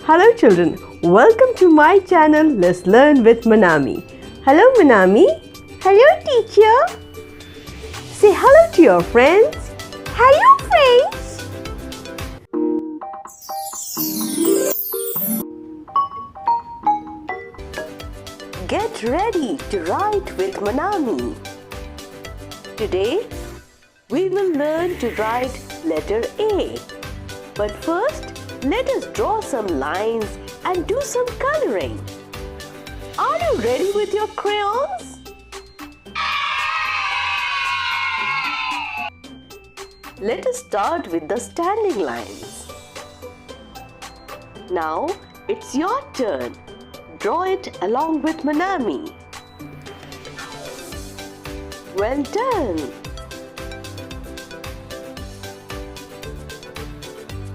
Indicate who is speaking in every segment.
Speaker 1: Hello children, welcome to my channel Let's Learn with Monami. Hello Monami.
Speaker 2: Hello teacher.
Speaker 1: Say hello to your friends.
Speaker 2: Hello friends.
Speaker 1: Get ready to write with Monami. Today we will learn to write letter A. But first, let us draw some lines and do some coloring. Are you ready with your crayons? Let us start with the standing lines. Now it's your turn. Draw it along with Monami. Well done.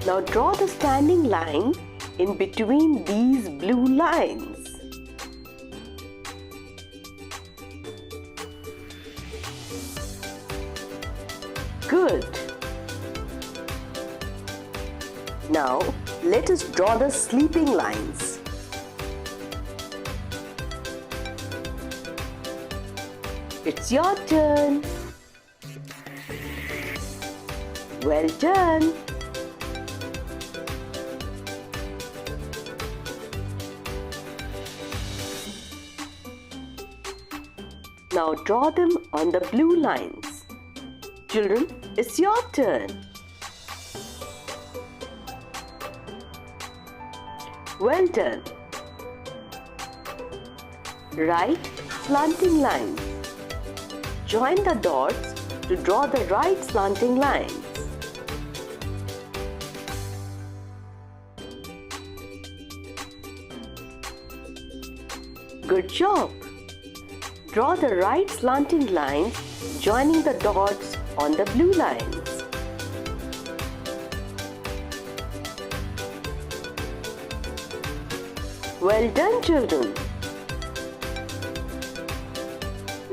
Speaker 1: Now draw the standing line in between these blue lines. Good. Now let us draw the sleeping lines. It's your turn. Well done. Now draw them on the blue lines. Children, it's your turn. Well done. Write slanting lines. Join the dots to draw the right slanting lines. Good job. Draw the right slanting lines joining the dots on the blue lines. Well done, children.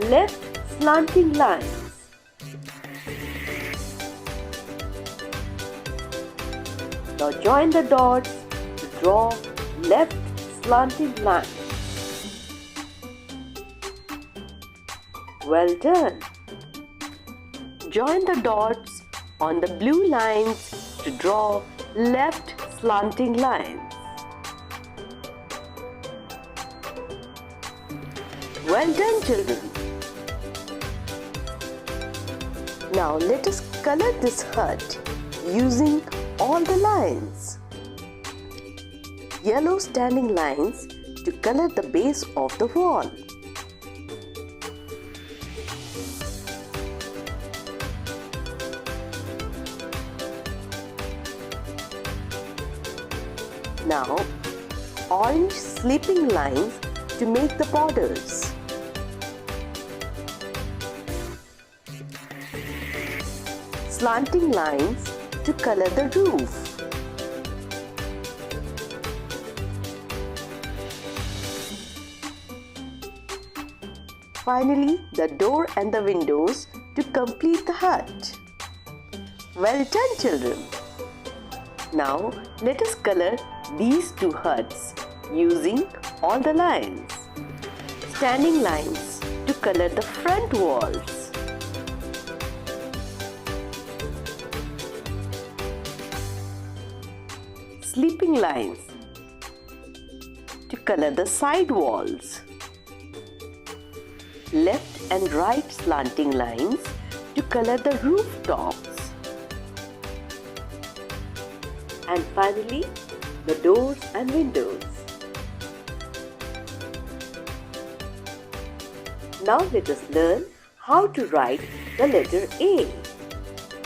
Speaker 1: Left slanting lines. Now join the dots to draw left slanting lines. Well done. Join the dots on the blue lines to draw left slanting lines. Well done, children. Now let us color this hut using all the lines. Yellow standing lines to color the base of the wall. Now, orange sleeping lines to make the borders. Slanting lines to color the roof. Finally, the door and the windows to complete the hut. Well done, children. Now, let us color these two huts using all the lines. Standing lines to color the front walls. Sleeping lines to color the side walls. Left and right slanting lines to color the rooftops. And finally, the doors and windows. Now let us learn how to write the letter A.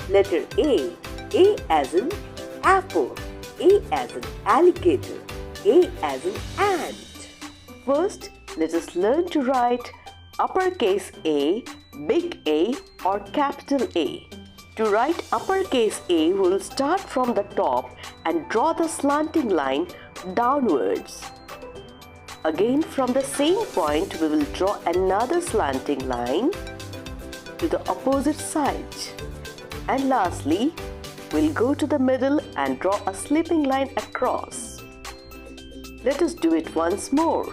Speaker 1: Letter A. A as in apple. A as in alligator. A as in ant. First, let us learn to write uppercase A, big A or capital A. To write uppercase A, we will start from the top and draw the slanting line downwards. Again, from the same point, we will draw another slanting line to the opposite side. And lastly, we'll go to the middle and draw a sleeping line across. Let us do it once more.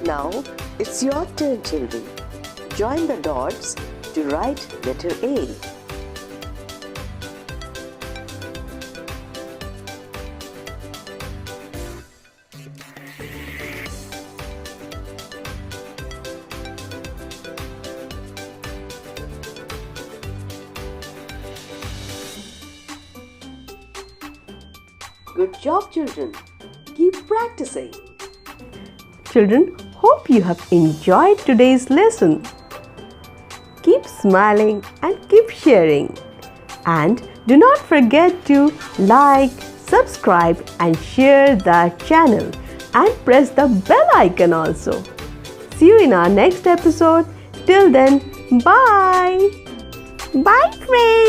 Speaker 1: Now it's your turn, children. Join the dots to write letter A. Good job, children. Keep practicing.
Speaker 2: Children, hope you have enjoyed today's lesson. Keep smiling and keep sharing. And do not forget to like, subscribe and share the channel and press the bell icon also. See you in our next episode. Till then, bye. Bye, friends.